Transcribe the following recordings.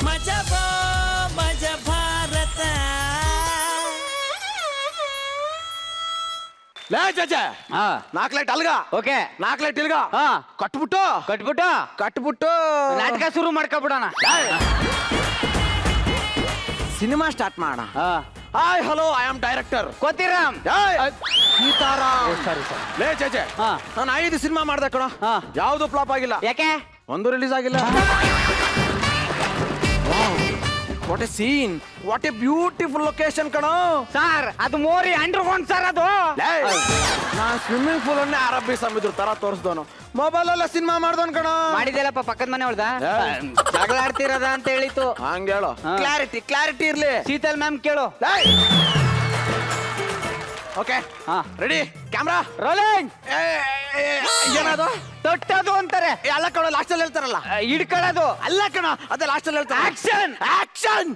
ಮಜಬೋ ಮಜ ಭಾರತ. ಲೇ ಜಜ್ಜೆ, 4 ಲೈಟ್ ಅಲ್ಗ. ಓಕೆ 4 ಲೈಟ್ ಇಲ್ಗ. ಕಟ್ಬಿಟ್ಟು ನಾಟಕ ಶುರು ಮಾಡ್ಕೊಬಿಡೋಣ. ಸಿನಿಮಾ ಸ್ಟಾರ್ಟ್ ಮಾಡೋಣ. Hi hello, I am director Kothiram. Sitaram. ಲೇ ಜಜ್ಜೆ, ನಾನು 5 ಸಿನಿಮಾ ಮಾಡ್ದೆ ಕಣ, ಯಾವ್ದು ಫ್ಲಾಪ್ ಆಗಿಲ್ಲ. ಯಾಕೆ? ಒಂದು ರಿಲೀಸ್ ಆಗಿಲ್ಲ. What a scene, what a beautiful location ಕಣೋ. ಸರ್ ಅದು ಮೋರಿ ಅಂಡರ್ಗ್ರೌಂಡ್ ಸರ್ ಅದು. ನಾನು ಸ್ವಿಮ್ಮಿಂಗ್ ಪೂಲ್ ಅನ್ನೇ ಅರಬ್ಬಿ ಸಮುದ್ರ ತರ ತೋರಿಸ್ದವನು, ಮೊಬೈಲ್ ಅಲ್ಲ ಸಿನಿಮಾ ಮಾಡ್ದವನ್ ಕಣ. ಮಾಡಿದೆಲ್ಲಪ್ಪ ಪಕ್ಕದ ಮನೆ ಹೊಳ್ದ ಜಗಳ ಆಡ್ತಿರದ ಅಂತ ಹೇಳಿತ್ತು. ಹಂಗ ಹೇಳು, ಕ್ಲಾರಿಟಿ ಇರ್ಲಿ. ಶೀತಲ್ ಮ್ಯಾಮ್ ಕೇಳು. Okay ready, camera rolling. ಏನದು? ತೊಟ್ಟದು ಅಂತಾರೆ. ಅಲ್ಲ ಕಣ, ಲಾಸ್ಟ್ ಅಲ್ಲಿ ಹೇಳ್ತಾರಲ್ಲ ಹಿಡ್ಕೊಳ್ಳೋದು. ಅಲ್ಲ ಕಣ, ಅದೇ ಲಾಸ್ಟ್ ಅಲ್ಲಿ ಹೇಳ್ತಾರೆ. ಆಕ್ಷನ್.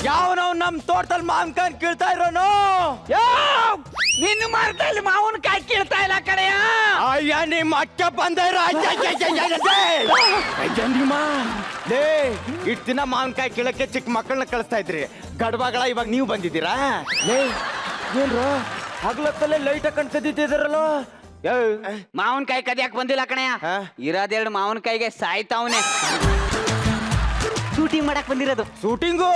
ಯಾವನವ್ ನಮ್ ತೋಟದಲ್ಲಿ ಮಾವಿನಕಾಯಿ ಕೀಳ್ತಾ ಇರೋನು? ನಿನ್ನ ಮರದಲ್ಲಿ ಮಾವಿನಕಾಯಿ ಕೀಳ್ತಾ ಇಲ್ಲ ಕಡೆಯ. ಅಯ್ಯ ನಿಮ್ಮ ಅಕ್ಕ ಬಂದಿರ. ಇಷ್ಟು ದಿನ ಮಾವಿನಕಾಯಿ ಕೀಳಕ್ಕೆ ಚಿಕ್ಕ ಮಕ್ಕಳನ್ನ ಕಳಿಸ್ತಾ ಇದ್ರಿ, ಗಡ್ಬಗಳ ಇವಾಗ ನೀವು ಬಂದಿದ್ದೀರಾ? ಏನ್ರ ಹಗ್ಲತ್ತಲ್ಲೇ ಲೈಟ್ ಹಾಕೊಂಡ್ ಕದ್ದಿದ್ದಾರಲ್ಲ. ಮಾವಿನಕಾಯಿ ಕದಿಯಾಕ ಬಂದಿಲ್ಲ ಕಣಯ್ಯ, ಇರೋದೆರಡು ಮಾವಿನಕಾಯಿಗೆ ಸಾಯ್ತಾವನೆ. ಶೂಟಿಂಗ್ ಮಾಡಕ್ ಬಂದಿರೋದು. ಶೂಟಿಂಗು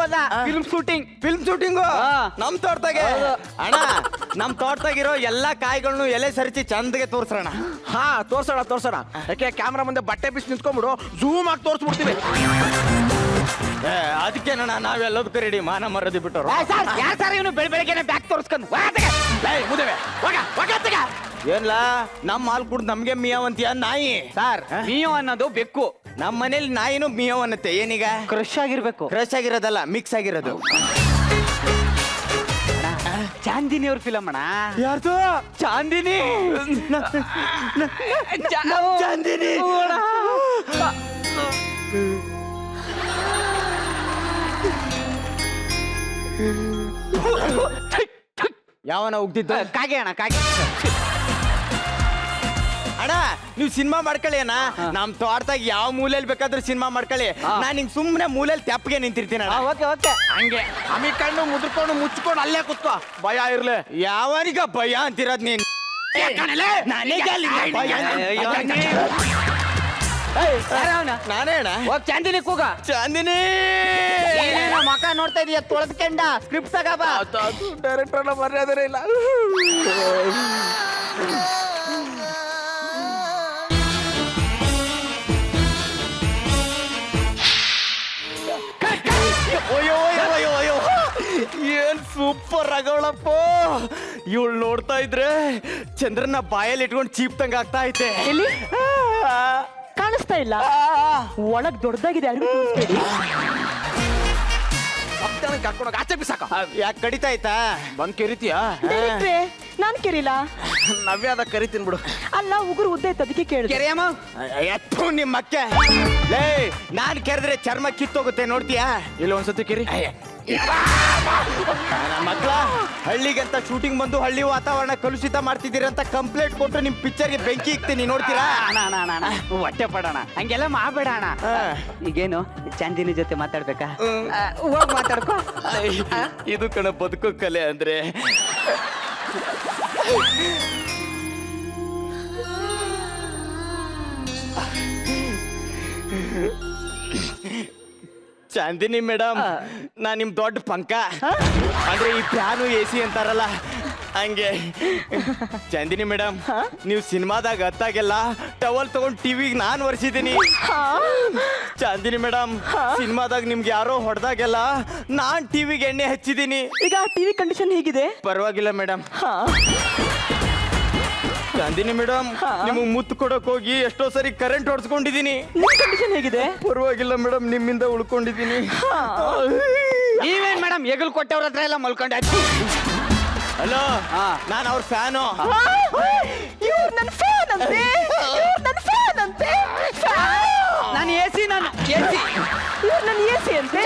ಅಲ್ಲ, ಫಿಲ್ಮ್ ಶೂಟಿಂಗು ನಮ್ ತೋಟದಾಗೆ. ಅಣ್ಣ, ನಮ್ ತೋಟದಾಗಿರೋ ಎಲ್ಲಾ ಕಾಯಿಗಳನ್ನು ಎಲೆ ಸರಿಸಿ ಚಂದಗೆ ತೋರ್ಸೋಣ. ತೋರ್ಸೋಣ. ಯಾಕೆ ಕ್ಯಾಮ್ರಾ ಮುಂದೆ ಬಟ್ಟೆ ಬಿಸಿ ನಿಂತ್ಕೊಂಡ್ಬಿಡು, ಝೂಮ್ ಆಗಿ ತೋರ್ಸ್ಬಿಡ್ತೀವಿ. ಅದಕ್ಕೇನಣ್ಣ ನಾವೆಲ್ಲದಕ್ಕೂ ರೆಡಿ, ಮಾನ ಮರದಿ ಬಿಟ್ಟರು. ಯಾರು ಸರ್ ಇವನು ಬೆಳಗ್ಗೆ ಬ್ಯಾಗ್ ತೋರಿಸ್ಕೊಂಡು ಏನ್ಲ ನಮ್ ಹಾಲ್ ಕುಡ್ದು ನಮ್ಗೆ ಮಿಯಾವಂತೀಯ ನಾಯಿ? ಸರ್ ಮಿಯೋ ಅನ್ನೋದು ಬೆಕ್ಕು, ನಮ್ಮ ಮನೇಲಿ ನಾಯಿನೂ ಮಿಯಾವ್ ಅನ್ನತ್ತೆ. ಏನೀಗ? ಕ್ರಶ್ ಆಗಿರ್ಬೇಕು. ಕ್ರಶ್ ಆಗಿರೋದಲ್ಲ, ಮಿಕ್ಸ್ ಆಗಿರೋದು. ಚಾಂದಿನಿ ಅವ್ರ ಫಿಲಮ್ ಅಣ್ಣ. ಯಾರ್ದು? ಚಾಂದಿನಿ. ಚಾಂದಿನಿ ಯಾವನ ಉಗ್ದಿದ್ದ? ಕಾಗೆ ಅಣ್ಣ, ಕಾಗೆ. ಅಣ್ಣ ನೀವು ಸಿನಿಮಾ ಮಾಡ್ಕೊಳ್ಳಿ ಅಣ್ಣ, ನಮ್ ತೋಟದಾಗ ಯಾವ ಮೂಲೆಯಲ್ಲಿ ಬೇಕಾದ್ರೂ ಸಿನಿಮಾ ಮಾಡ್ಕೊಳ್ಳಿ. ನಾನ್ ಹಿಂಗ್ ಸುಮ್ನೆ ಮೂಲೆಯಲ್ಲಿ ತೆಪ್ಪಗೆ ನಿಂತಿರ್ತೀನಿ ಅಣ್ಣ. ಓಕೆ ಹಂಗೆ ಅಮಿಕೊಂಡು ಮುದ್ರಕೊಂಡು ಮುಚ್ಕೊಂಡು ಅಲ್ಲೇ ಕುತ್ಕೋ, ಭಯ ಇರ್ಲಿ. ಯಾವನಿಗ ಭಯ ಅಂತಿರೋದ್ ನೀನ್? ನಾನೇ ಅಣ್ಣ. ಹೋಗ್ ಚಾಂದಿನಿ ಕೂಗ. ಚಾಂದಿನಿ ಮಕ ನೋಡ್ತಾ ಇದೀಯ, ತೊಳೆದ್ಕೊಂಡ ಸ್ಕ್ರಿಪ್ಟ್ ತಗಬ. ಡೈರೆಕ್ಟರ್ ಮರ್ಯಾದೆ ಇಲ್ಲ. ಅಯ್ಯೋ ಏನ್ ಸೂಪರ್ ಆಗವಳಪ್ಪ. ಇವಳು ನೋಡ್ತಾ ಇದ್ರೆ ಚಂದ್ರನ ಬಾಯಲ್ಲಿ ಇಟ್ಕೊಂಡು ಚೀಪ್ ತಂಗ ಆಗ್ತಾ ಐತೆ. ಕಾಣಿಸ್ತಾ ಇಲ್ಲ, ಒಳಗ್ ದೊಡ್ಡದಾಗಿದೆ. ಕರ್ಕೊಂಡೋಗಿ ಆಚೆ ಬಿಸಾಕ. ಯಾಕೆ ಕಡಿತಾ ಆಯ್ತಾ? ಬಂದ್ ಕೆರಿತೀಯಾ? ನಾನ್ ಕೆರಿಲ್ಲ, ನವ್ಯಾದ ಕರಿತೀನಿ ಬಿಡು. ಅಲ್ಲ ಉಗುರು ಉದ್ದ ಇತ್ತು, ಅದಕ್ಕೆ ಕೇಳಿದೆ. ಕೆರೆಯಮ್ಮ ಎತ್ತು ನಿಮ್ಮ ಅಕ್ಕೆ. ಲೇ ನಾನ್ ಕೆರೆದ್ರೆ ಚರ್ಮ ಕಿತ್ತೋಗುತ್ತೆ, ನೋಡ್ತೀಯಾ? ಇಲ್ಲ ಒಂದ್ಸತಿ ಕೆರಿ. ಮಕ್ಕಳ ಹಳ್ಳಿಗಂತ ಶೂಟಿಂಗ್ ಬಂದು ಹಳ್ಳಿ ವಾತಾವರಣ ಕಲುಷಿತ ಮಾಡ್ತಿದ್ದೀರಿ ಅಂತ ಕಂಪ್ಲೇಂಟ್ ಕೊಟ್ಟು ನಿಮ್ ಪಿಕ್ಚರ್ಗೆ ಬೆಂಕಿ ಇಕ್ತೀನಿ, ನೋಡ್ತೀರಾ? ಅಣ್ಣ ಹೊಟ್ಟೆ ಪಡೋಣ, ಹಂಗೆಲ್ಲ ಮಾಡಬೇಡ ಅಣ್ಣ. ಈಗೇನು ಚಾಂದಿನಿ ಜೊತೆ ಮಾತಾಡ್ಬೇಕಾ? ಹೋಗ್ ಮಾತಾಡ್ಕೋ. ಇದು ಕಣ ಬದುಕೋ ಕಲೆ ಅಂದ್ರೆ. ಚಾಂದಿನಿ ಮೇಡಮ್, ನಾ ನಿಮ್ ದೊಡ್ಡ ಪಂಕ ಅಂದ್ರೆ ಈ ಫ್ಯಾನು AC ಅಂತಾರಲ್ಲ ಹಂಗೆ. ಚಾಂದಿನಿ ಮೇಡಮ್, ನೀವು ಸಿನಿಮಾದಾಗ ಹತ್ತಾಗೆಲ್ಲ ಟವಲ್ ತಗೊಂಡು ಟಿವಿಗೆ ನಾನು ಒರೆಸಿದ್ದೀನಿ. ಚಾಂದಿನಿ ಮೇಡಮ್, ಸಿನಿಮಾದಾಗ ನಿಮ್ಗೆ ಯಾರೋ ಹೊಡೆದಾಗೆಲ್ಲ ನಾನ್ ಟಿವಿಗೆ ಎಣ್ಣೆ ಹಚ್ಚಿದ್ದೀನಿ. ಈಗ ಟಿವಿ ಕಂಡೀಷನ್ ಹೇಗಿದೆ? ಪರವಾಗಿಲ್ಲ ಮೇಡಮ್. ಚಾಂದಿನಿ ಮೇಡಮ್, ನಿಮಗೆ ಮುತ್ತು ಕೊಡಕ್ ಹೋಗಿ ಎಷ್ಟೋ ಸರಿ ಕರೆಂಟ್ ಹೊಡ್ಸ್ಕೊಂಡಿದ್ದೀನಿ. ಕಂಡೀಷನ್ ಹೇಗಿದೆ? ಪರವಾಗಿಲ್ಲ ಮೇಡಮ್, ನಿಮ್ಮಿಂದ ಉಳ್ಕೊಂಡಿದ್ದೀನಿ. ನೀವೇನ್ ಮೇಡಮ್ ಹೆಗಲ್ ಕೊಟ್ಟವ್ರ ಹತ್ರ ಎಲ್ಲ ಮಲ್ಕೊಂಡೆ? ಹಲೋ, ನಾನು ಅವ್ರ ಫ್ಯಾನು. ಇವ್ರು ನನ್ನ ಫ್ಯಾನ್ ಅಂತೆ. ನಾನು AC ಇವ್ರು ನನ್ನ AC ಅಂತೆ.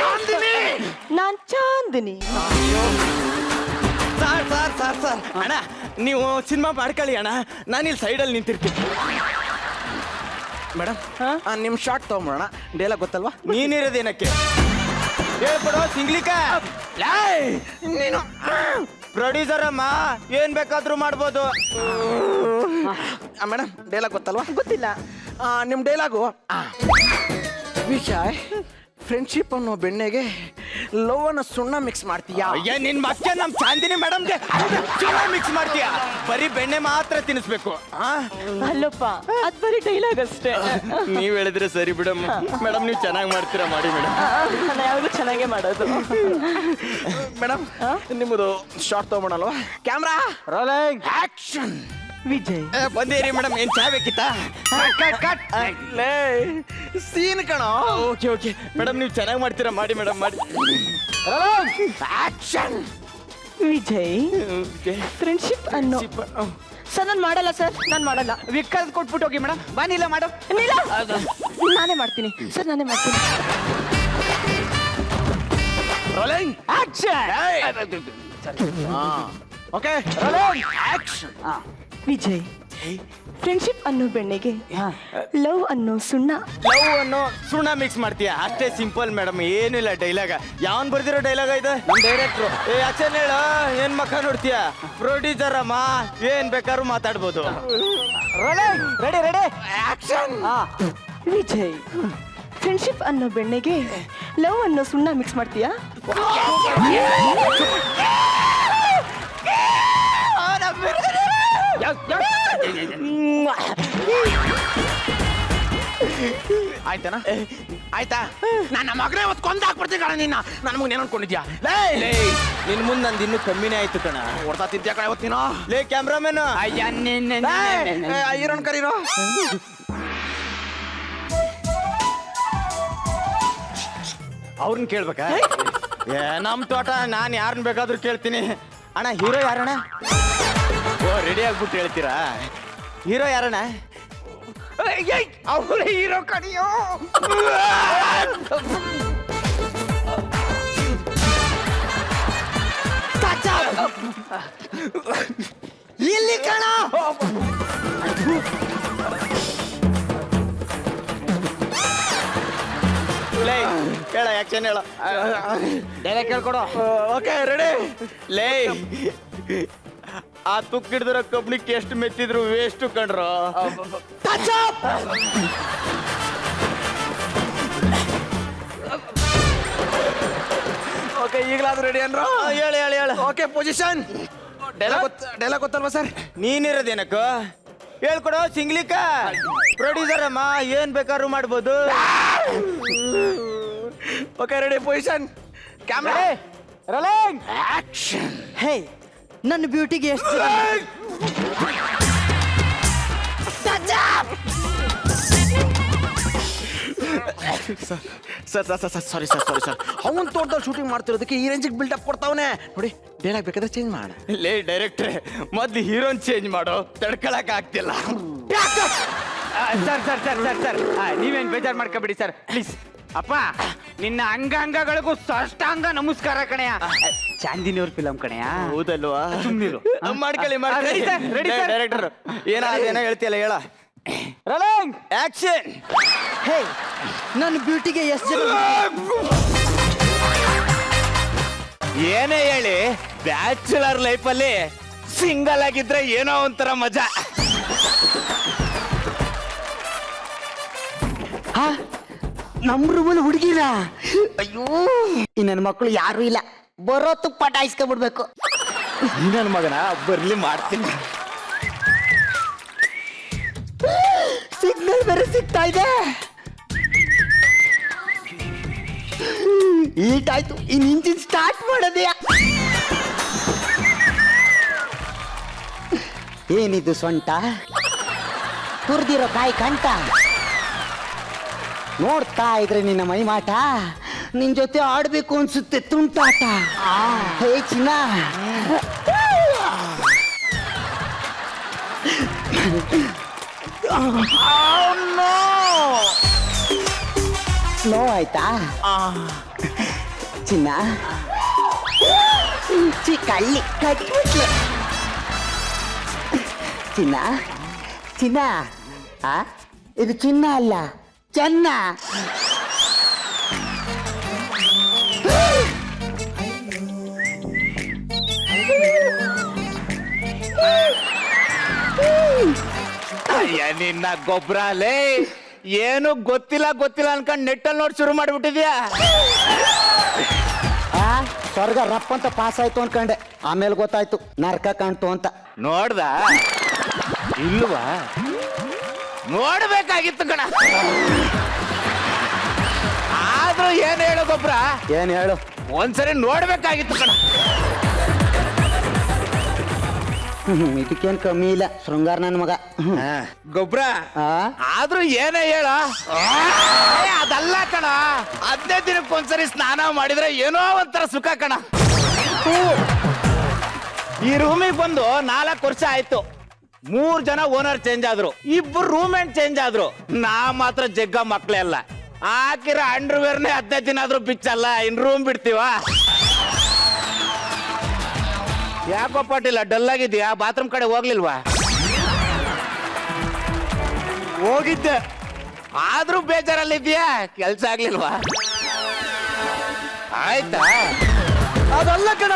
ನಾನ್ ಚಾಂದಿನಿ. ಸರ್ ಅಣ್ಣ, ನೀವು ಸಿನಿಮಾ ಮಾಡ್ಕೊಳ್ಳಿ ಅಣ್ಣ, ನಾನು ಇಲ್ಲಿ ಸೈಡಲ್ಲಿ ನಿಂತಿರ್ತೀನಿ. ಮೇಡಮ್ ನಿಮ್ ಶಾರ್ಟ್ ತಗೊಂಬೋಣ ಡೈಲಾಗ್ ಗೊತ್ತಲ್ವಾ? ನೀನಿರೋದೇನಕ್ಕೆ ಹೇಳ್ಕೊಡೋ ಸಿಂಗ್ಲಿಕ. ನೀನು ಪ್ರೊಡ್ಯೂಸರ್ ಅಮ್ಮ ಏನ್ ಬೇಕಾದ್ರೂ ಮಾಡ್ಬೋದು. ಮೇಡಮ್ ಡೈಲಾಗ್ ಗೊತ್ತಲ್ವಾ? ಗೊತ್ತಿಲ್ಲ. ನಿಮ್ ಡೈಲಾಗು ವಿಜಯ್ ಫ್ರೆಂಡ್ಶಿಪ್ ಅನ್ನೋ ಬೆಣ್ಣೆಗೆ ಲವ್ ಅನ್ನ ಸುಣ್ಣ ಮಿಕ್ಸ್ ಮಾಡ್ತೀಯಾ? ಅಯ್ಯ ನಿನ್ ಮತ್ತೆ ನಮ್ ಚಾಂದಿನಿ ಮೇಡಮ್ಗೆ ಮಿಕ್ಸ್ ಮಾಡ್ತೀಯ. ಬರೀ ಬೆಣ್ಣೆ ಮಾತ್ರ ತಿನ್ನಿಸ್ಬೇಕು. ಅಲ್ಲಪ್ಪ ಅದ್ ಬರೀ ಡೈಲಾಗ್ ಅಷ್ಟೇ. ನೀವ್ ಹೇಳಿದ್ರೆ ಸರಿ ಬಿಡಮ್ಮ. ಮೇಡಮ್ ನೀವು ಚೆನ್ನಾಗಿ ಮಾಡ್ತೀರಾ, ಮಾಡಿ ಮೇಡಮ್. ನಾನು ಯಾವಾಗಲೂ ಚೆನ್ನಾಗೇ ಮಾಡೋದು. ಮೇಡಮ್ ನಿಮ್ಮದು ಶಾರ್ಟ್ ತಗೊಂಬೋಣಲ್ವಾ? Camera rolling action. ವಿಜಯ್ ಬಂದೇರಿ ಮೇಡಮ್. ಏನ್ ಚಾ ಬೇಕಿತ್ತಾ? ಸೀನ್ ಕಣೋ. ಓಕೆ ಓಕೆ ಮೇಡಮ್ ನೀವು ಚೆನ್ನಾಗಿ ಮಾಡ್ತೀರಾ, ಮಾಡಿ ಮೇಡಮ್ ಮಾಡಿ. ಆಕ್ಷನ್. ವಿಜಯ್ ಫ್ರೆಂಡ್ಶಿಪ್ ಅನ್ನೋ ಸರ್ ನಾನು ಮಾಡಲ್ಲ ಸರ್, ನಾನು ಮಾಡಲ್ಲ. ವಿಕ್ಕಲ್ ಕೊಟ್ಬಿಟ್ಟು ಹೋಗಿ ಮೇಡಮ್. ಬನ್ನಿಲ್ಲ ಮಾಡು. ಇಲ್ಲ ನಾನೇ ಮಾಡ್ತೀನಿ ಸರ್, ನಾನೇ ಮಾಡ್ತೀನಿ. Rolling action. Okay rolling action. Vijay friendship ಅನ್ನೋ ಬೆಣ್ಣೆಗೆ ಲವ್ ಅನ್ನೋ ಸುಣ್ಣ. ಲವ್ ಅನ್ನೋ ಸುಣ್ಣ ಮಿಕ್ಸ್ ಮಾಡ್ತೀಯ, ಅಷ್ಟೇ ಸಿಂಪಲ್ ಮೇಡಮ್. ಏನಿಲ್ಲ ಡೈಲಾಗ. ಯಾವನ್ ಬರ್ದಿರೋ ಡೈಲಾಗ ಇದು? ನಮ್ ಡೈರೆಕ್ಟ್ರು. ಏ ಆಕ್ಷನ್ ಹೇಳ. ಏನ್ ಮಕ್ಕ ನೋಡ್ತೀಯ? ಪ್ರೊಡ್ಯೂಸರ್ ಅಮ್ಮ ಏನ್ ಬೇಕಾದ್ರೂ ಮಾತಾಡ್ಬೋದು. Rolling ready ready action. Vijay friendship ಅನ್ನೋ ಬೆಣ್ಣೆಗೆ ಲವ್ ಅನ್ನೋ ಸುಣ್ಣ ಮಿಕ್ಸ್ ಮಾಡ್ತೀಯಾ? ಆಯ್ತಾನ? ಆಯ್ತಾ? ನನ್ನ ಮಗನೇ ಹೊತ್ತು ಕೊಂದಾಕ್ಬಿಡ್ತೀನಿ ಕಣ ನಿನ್ನ. ನನ್ನ ಮಗನ ಏನ್ ಅನ್ಕೊಂಡಿದ್ಯಾ? ನಿನ್ ಮುಂದ್ ನಂದು ಇನ್ನೂ ಕಮ್ಮಿನೇ ಆಯ್ತು ಕಣ. ಹೊಡ್ತಾ ತಿಂತ್ಯಾ ಕಣ ಇವತ್ತಿನ. ಲೇ ಕ್ಯಾಮ್ರಾಮನ್, ಹೀರೋನ್ ಕರೀರೋ. ಅವ್ರನ್ನ ಕೇಳ್ಬೇಕಾ? ಏ ನಮ್ ತೋಟ ನಾನ್ ಯಾರನ್ನ ಬೇಕಾದ್ರೂ ಕೇಳ್ತೀನಿ. ಅಣ್ಣ ಹೀರೋ ಯಾರಣ್ಣ? ಓ ರೆಡಿ ಆಗ್ಬಿಟ್ಟು ಹೇಳ್ತೀರಾ? ಹೀರೋ ಯಾರಣ್ಣ? ಅವ್ರ ಹೀರೋ ಕಡಿಯೋ. ಇಲ್ಲಿ ಕಣ. ಹೇಳ ಯಾಕ್ಷನ್ ಹೇಳ. ಡೈರೆಕ್ಟ್ ಕೇಳ್ಕೊಡು. Okay ready. ಲೇ ಆ ತುಕ್ಕಿಡಿದಿರೋ ಕಬ್ಲಿಕ್ಕೆ ಎಷ್ಟು ಮೆತ್ತಿದ್ರು ವೇಸ್ಟ್ ಕಣ್ರು. ಓಕೆ ಈಗಲಾದ್ರೂ ರೆಡಿ ಅನ್ರೋ? ಹೇಳ ಹೇಳ ಹೇಳ. Okay position. ಡೈಲಾಗ್ ಗೊತ್ತಲ್ವಾ ಸರ್? ನೀನಿರೋದೇನಕ್ಕ ಹೇಳ್ಕೊಡೋ ಸಿಂಗ್ಲಿಕ. ಪ್ರೊಡ್ಯೂಸರ್ ಅಮ್ಮ ಏನ್ ಬೇಕಾದ್ರೂ ಮಾಡ್ಬೋದು. Okay ready position camera rolling action. ಹೇ ನನ್ನ ಬ್ಯೂಟಿಗೆ ಎಷ್ಟು ಸರ್ ಸಾರಿ ಸರ್ ಅವನ್ ತೋಟದಲ್ಲಿ ಶೂಟಿಂಗ್ ಮಾಡ್ತಿರೋದಕ್ಕೆ ಈ ರೇಂಜಿಗೆ ಬಿಲ್ಡಪ್ ಕೊಡ್ತಾವನೆ ನೋಡಿ. ಡೈಲಾಗ್ ಬೇಕಾದ್ರೆ ಚೇಂಜ್ ಮಾಡ. ಲೇ ಡೈರೆಕ್ಟ್ರೆ ಮೊದ್ಲು ಹೀರೋನ್ ಚೇಂಜ್ ಮಾಡೋ, ತಡ್ಕೊಳಕ್ ಆಗ್ತಿಲ್ಲ. Sir sir sir sir sir ನೀವೇನ್ ಬೇಜಾರ್ ಮಾಡ್ಕೊಬಿಡಿ ಸರ್ ಪ್ಲೀಸ್. ಅಪ್ಪ ನಿನ್ನ ಅಂಗಾಂಗಗಳಿಗೂ ಸಾಷ್ಟಾಂಗ ನಮಸ್ಕಾರ ಕಣಯ್ಯ. ಚಾಂದಿನಿ ಅವ್ರ ಫಿಲಂ ಕಣಯ್ಯ. ಹೌದಲ್ವಾ? ಸುಮ್ನಿರು. ಮಾಡ್ಕೊಳ್ಳಿ ready sir, ready sir. Director ಏನೋ ಹೇಳ್ತಿಯಲ್ಲ ಹೇಳ. Rolling action. ಹೇ ನನ್ನ ಬ್ಯೂಟಿಗೆ ಎಷ್ಟು ಜನ ಏನೇ ಹೇಳಿ ಬ್ಯಾಚುಲರ್ ಲೈಫಲ್ಲಿ ಸಿಂಗಲ್ ಆಗಿದ್ರೆ ಏನೋ ಒಂಥರ ಮಜಾ. ನಮ್ಮ ರೂಮಲ್ಲಿ ಹುಡುಗಿರ. ಅಯ್ಯೋ ಈ ನನ್ನ ಮಕ್ಕಳು ಯಾರು ಇಲ್ಲ, ಬರೋ ತುಪ್ಪ ಪಟಾಯಿಸ್ಕೊಂಡ್ಬಿಡ್ಬೇಕು. ನನ್ನ ಮಗನ ಬರ್ಲಿ ಮಾಡ್ತೀನಿ. ಸಿಗ್ನಲ್ ಬೇರೆ ಸಿಗ್ತಾ ಇದೆ. ಈಟಾಯ್ತು, ಇನ್ ಇಂಜಿನ್ ಸ್ಟಾರ್ಟ್ ಮಾಡೋದೇ. ಏನಿದು ಸೊಂಟ, ತುರ್ದಿರೋ ಕಾಯಿ ಕಂಠ ನೋಡ್ತಾ ಇದ್ರೆ ನಿನ್ನ ಮೈಮಾಟ, ನಿನ್ ಜೊತೆ ಆಡ್ಬೇಕು ಅನ್ಸುತ್ತೆ ತುಂಟಾಟ. ಹೇ ಚಿನ್ನ, ಸ್ಲೋ ಆಯ್ತಾ ಚಿನ್ನ? ಕಳ್ಳಿ ಕಟ್ಬಿಟ್ಲು ಚಿನ್ನ. ಚಿನ್ನ ಇದು ಚಿನ್ನ ಅಲ್ಲ, ಚೆನ್ನ. ಅಯ್ಯ ನಿನ್ನ ಗೊಬ್ಬರ ಲೇ, ಏನು ಗೊತ್ತಿಲ್ಲ ಅನ್ಕೊಂಡ್ ನೆಟ್ಟಲ್ಲಿ ನೋಡಿ ಶುರು ಮಾಡ್ಬಿಟ್ಟಿದ್ಯಾ. ಸ್ವರ್ಗ ರಪ್ಪ ಅಂತ ಪಾಸ್ ಆಯ್ತು ಅನ್ಕಂಡೆ, ಆಮೇಲೆ ಗೊತ್ತಾಯ್ತು ನರಕ ಕಾಣ್ತು ಅಂತ. ನೋಡ್ದ ಇಲ್ವಾ? ನೋಡ್ಬೇಕಾಗಿತ್ತು ಕಣ. ಆದ್ರೂ ಏನ್ ಹೇಳು ಗೊಬ್ರ, ಏನ್ ಹೇಳು? ಒಂದ್ಸರಿ ನೋಡ್ಬೇಕಾಗಿತ್ತು ಕಣ. ಇದಕ್ಕೇನ್ ಕಮ್ಮಿ ಇಲ್ಲ, ಶೃಂಗಾರ ನನ್ನ ಮಗ. ಗೊಬ್ರ ಆದ್ರೂ ಏನೇ ಹೇಳ, ಅದಲ್ಲ ಕಣ. 15 ದಿನಕ್ಕೊಂದ್ಸರಿ ಸ್ನಾನ ಮಾಡಿದ್ರೆ ಏನೋ ಒಂಥರ ಸುಖ ಕಣ. ಈ ರೂಮಿಗೆ ಬಂದು 4 ವರ್ಷ ಆಯ್ತು. 3 ಜನ ಓನರ್ ಚೇಂಜ್ ಆದ್ರು, 2 ರೂಮ್ಮೇಟ್ ಚೇಂಜ್ ಆದ್ರು. ನಾ ಮಾತ್ರ ಜಗ್ಗ ಮಕ್ಳೇ ಅಲ್ಲ. ಹಾಕಿರೋ ಅಂಡರ್ವೇರ್ನೇ 15 ದಿನ ಆದ್ರೂ ಬಿಚ್ಚಲ್ಲ, ಇನ್ ರೂಮ್ ಬಿಡ್ತೀವ? ಯಾಕೋ ಪಾಟಿಲ್ಲ, ಡಲ್ ಆಗಿದ್ಯಾ? ಬಾತ್ರೂಮ್ ಕಡೆ ಹೋಗ್ಲಿಲ್ವಾ? ಹೋಗಿದ್ದೆ, ಆದ್ರೂ ಬೇಜಾರಲ್ಲಿದ್ಯಾ? ಕೆಲ್ಸ ಆಗ್ಲಿಲ್ವಾ? ಆಯ್ತಾ? ಅದಲ್ಲ ಕಣ,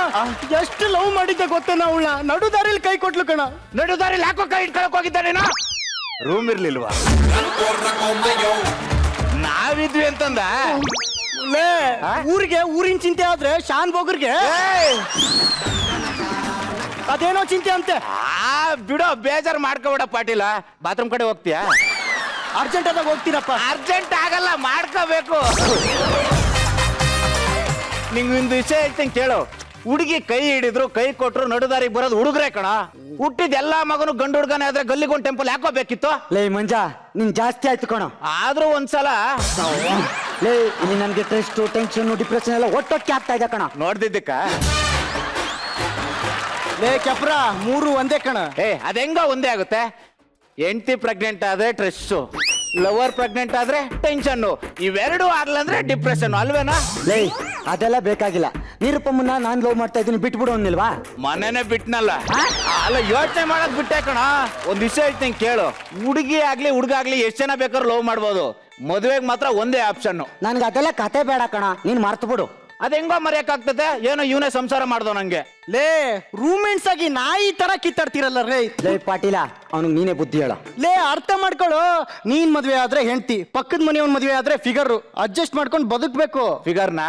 ಎಷ್ಟು ಲವ್ ಮಾಡಿದ್ದೆ ಗೊತ್ತೇನ ಅವಳ. ನಡು ದಾರಿಲಿ ಕೈ ಕೊಟ್ಲು ಕಣ. ನಡು ದಾರಿಲಿ ಯಾಕೋ ಕೈ ಇಟ್ಕೊಳಕ್ ಹೋಗಿದ್ದಾನೇನೋ? ರೂಮ್ ಇರ್ಲಿಲ್ವಾ? ನಾವಿದ್ವಿ ಅಂತಂದ. ಊರಿಗೆ ಊರಿನ ಚಿಂತೆ ಆದ್ರೆ ಶಾನ್ ಬೋಗರ್ಗೆ ಅದೇನೋ ಚಿಂತೆ ಅಂತೆ. ಬಿಡೋ, ಬೇಜಾರು ಮಾಡ್ಕೋಬೇಡ ಪಾಟೀಲ. ಬಾತ್ರೂಮ್ ಕಡೆ ಹೋಗ್ತೀಯಾ? ಅರ್ಜೆಂಟ್ ಆದಾಗ ಹೋಗ್ತೀರಪ್ಪ. ಅರ್ಜೆಂಟ್ ಆಗಲ್ಲ, ಮಾಡ್ಕೋಬೇಕು. ನಿಂಗೊಂದು ವಿಷಯ ಹೇಳ್ತೀನಿ ಕೇಳು. ಹುಡುಗಿ ಕೈ ಹಿಡಿದ್ರು, ಕೈ ಕೊಟ್ರು, ನಡುದಾರಿಗೆ ಬರೋದು ಹುಡುಗ್ರೆ ಕಣ. ಹುಟ್ಟಿದ ಎಲ್ಲಾ ಮಗನು ಗಂಡು ಹುಡುಗನೇ ಆದ್ರೆ ಗಲ್ಲಿಗೊಂದು ಟೆಂಪಲ್ ಯಾಕೋ ಬೇಕಿತ್ತು? ಲೇ ಮಂಜಾ, ನಿನ್ ಜಾಸ್ತಿ ಆಯ್ತು ಕಣ. ಆದ್ರೂ ಒಂದ್ಸಲ ಲೇ, ಇಲ್ಲಿ ನನ್ಗೆ ಸ್ಟ್ರೆಸ್, ಟೆನ್ಷನ್, ಡಿಪ್ರೆಷನ್ ಎಲ್ಲ ಒಟ್ಟೊಟ್ಟಿಗೆ ಆಗ್ತಾ ಇದೆ ಕಣ. ನೋಡ್ದಿದ್ದಕ್ಕ ಲೇ ಕೆಪ್ರ, 3 ಒಂದೇ ಕಣ. ಅದ್ ಹೆಂಗ ಒಂದೇ ಆಗುತ್ತೆ? ಹೆಂಡತಿ ಪ್ರೆಗ್ನೆಂಟ್ ಆದ್ರೆ ಸ್ಟ್ರೆಸ್ಸು, ಲವರ್ ಪ್ರೆಗ್ನೆಂಟ್ ಆದ್ರೆ ಟೆನ್ಷನ್, ಇವೆರಡು ಆಗ್ಲ ಅಂದ್ರೆ ಡಿಪ್ರೆಷನ್ ಅಲ್ವೇನಾ? ಲೇ, ಅದೆಲ್ಲ ಬೇಕಾಗಿಲ್ಲ. ನಿರುಪಮ್ಮನ್ನ ನಾನ್ ಲವ್ ಮಾಡ್ತಾ ಇದ್ದೀನಿ, ಬಿಟ್ಬಿಡು ಅನ್ನಿಲ್ವಾ? ಮನೇನೆ ಬಿಟ್ನಲ್ಲ. ಅಲ್ಲ, ಯೋಚನೆ ಮಾಡೋದ್ ಬಿಟ್ಟೆ ಕಣ. ಒಂದ್ ವಿಷಯ ಹೇಳ್ತೀನಿ ಕೇಳು. ಹುಡುಗಿ ಆಗ್ಲಿ ಹುಡುಗ ಆಗ್ಲಿ ಎಷ್ಟ್ ಜನ ಬೇಕಾದ್ರೂ ಲವ್ ಮಾಡ್ಬೋದು. ಮದುವೆಗೆ ಮಾತ್ರ ಒಂದೇ ಆಪ್ಷನ್. ನನ್ಗೆ ಅದೆಲ್ಲ ಕತೆ ಬೇಡ ಕಣ, ನೀನ್ ಮರ್ತು ಬಿಡು. ಅದ್ ಹೆಂಗೋ ಮರೆಯಕ್ಕಾಗ್ತದೆ? ಏನೋ ಇವನೇ ಸಂಸಾರ ಮಾಡ್ದೋ ನಂಗೆ. ಲೇ, ರೂಮ್ಮೇಟ್ಸ್ ಆಗಿ ನಾಯಿ ತರ ಕಿತ್ತಾಡ್ತಿರಲ್ಲ ರೇ. ಲೇ ಪಾಟೀಲ, ಅವನಿಗೆ ನೀನೇ ಬುದ್ಧಿ ಹೇಳ. ಲೇ, ಅರ್ಥ ಮಾಡ್ಕೊಳ್ಳು. ನೀನ್ ಮದ್ವೆ ಆದ್ರೆ ಹೆಂಡತಿ, ಪಕ್ಕದ ಮನೆಯವನ್ ಮದ್ವೆ ಆದ್ರೆ ಫಿಗರ್. ಅಡ್ಜಸ್ಟ್ ಮಾಡ್ಕೊಂಡು ಬದುಕ್ಬೇಕು. ಫಿಗರ್ನ